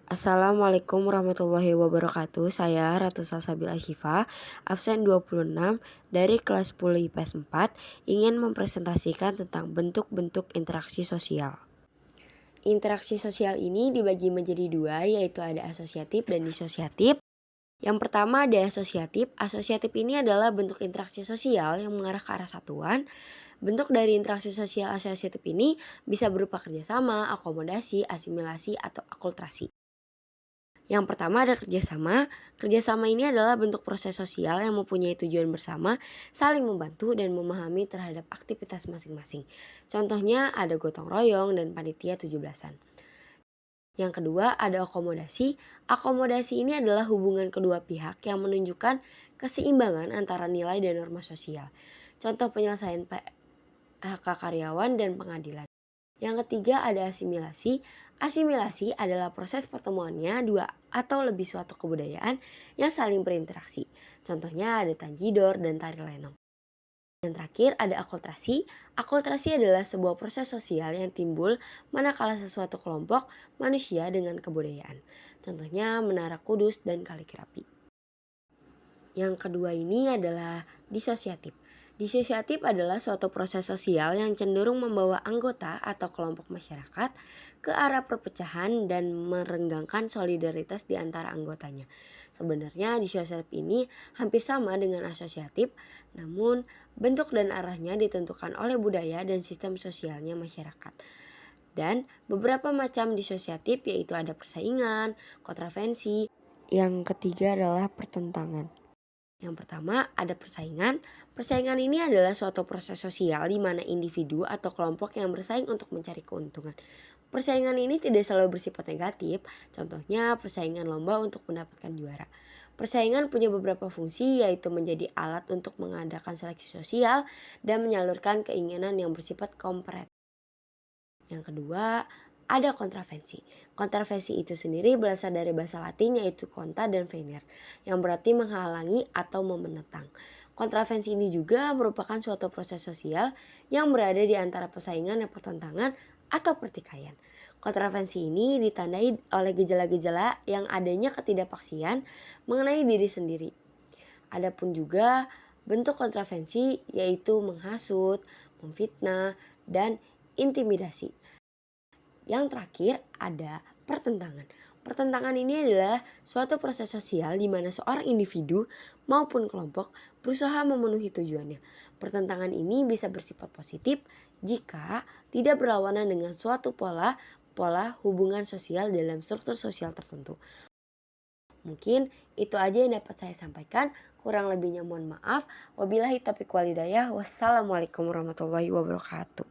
Assalamualaikum warahmatullahi wabarakatuh. Saya Ratu Salsabila Syifa, absen 26 dari kelas 10 IPS 4, ingin mempresentasikan tentang bentuk-bentuk interaksi sosial. Interaksi sosial ini dibagi menjadi dua, yaitu ada asosiatif dan disosiatif. Yang pertama ada asosiatif. Asosiatif ini adalah bentuk interaksi sosial yang mengarah ke arah satuan. Bentuk dari interaksi sosial asosiatif ini bisa berupa kerjasama, akomodasi, asimilasi, atau akulturasi. Yang pertama ada kerjasama. Kerjasama ini adalah bentuk proses sosial yang mempunyai tujuan bersama, saling membantu dan memahami terhadap aktivitas masing-masing. Contohnya ada gotong royong dan panitia 17-an. Yang kedua ada akomodasi. Akomodasi ini adalah hubungan kedua pihak yang menunjukkan keseimbangan antara nilai dan norma sosial. Contoh penyelesaian PHK karyawan dan pengadilan. Yang ketiga ada asimilasi. Asimilasi adalah proses pertemuannya dua atau lebih suatu kebudayaan yang saling berinteraksi. Contohnya ada tanjidor dan tari lenong. Yang terakhir ada akulturasi. Akulturasi adalah sebuah proses sosial yang timbul manakala sesuatu kelompok manusia dengan kebudayaan. Contohnya Menara Kudus dan Kali Kerapi. Yang kedua ini adalah disosiatif. Disosiatif adalah suatu proses sosial yang cenderung membawa anggota atau kelompok masyarakat ke arah perpecahan dan merenggangkan solidaritas di antara anggotanya. Sebenarnya disosiatif ini hampir sama dengan asosiatif, namun bentuk dan arahnya ditentukan oleh budaya dan sistem sosialnya masyarakat. Dan beberapa macam disosiatif yaitu ada persaingan, kontravensi. Yang ketiga adalah pertentangan. Yang pertama ada persaingan. Persaingan ini adalah suatu proses sosial di mana individu atau kelompok yang bersaing untuk mencari keuntungan. Persaingan ini tidak selalu bersifat negatif, contohnya persaingan lomba untuk mendapatkan juara. Persaingan punya beberapa fungsi, yaitu menjadi alat untuk mengadakan seleksi sosial dan menyalurkan keinginan yang bersifat kompetitif. Yang kedua ada kontravensi. Kontravensi itu sendiri berasal dari bahasa Latin yaitu contra dan venir, yang berarti menghalangi atau menentang. Kontravensi ini juga merupakan suatu proses sosial yang berada di antara persaingan dan pertentangan atau pertikaian. Kontravensi ini ditandai oleh gejala-gejala yang adanya ketidakpastian mengenai diri sendiri. Adapun juga bentuk kontravensi yaitu menghasut, memfitnah, dan intimidasi. Yang terakhir ada pertentangan. Pertentangan ini adalah suatu proses sosial di mana seorang individu maupun kelompok berusaha memenuhi tujuannya. Pertentangan ini bisa bersifat positif jika tidak berlawanan dengan suatu pola hubungan sosial dalam struktur sosial tertentu. Mungkin itu aja yang dapat saya sampaikan. Kurang lebihnya mohon maaf. Wabillahi taufiq wal hidayah. Wassalamualaikum warahmatullahi wabarakatuh.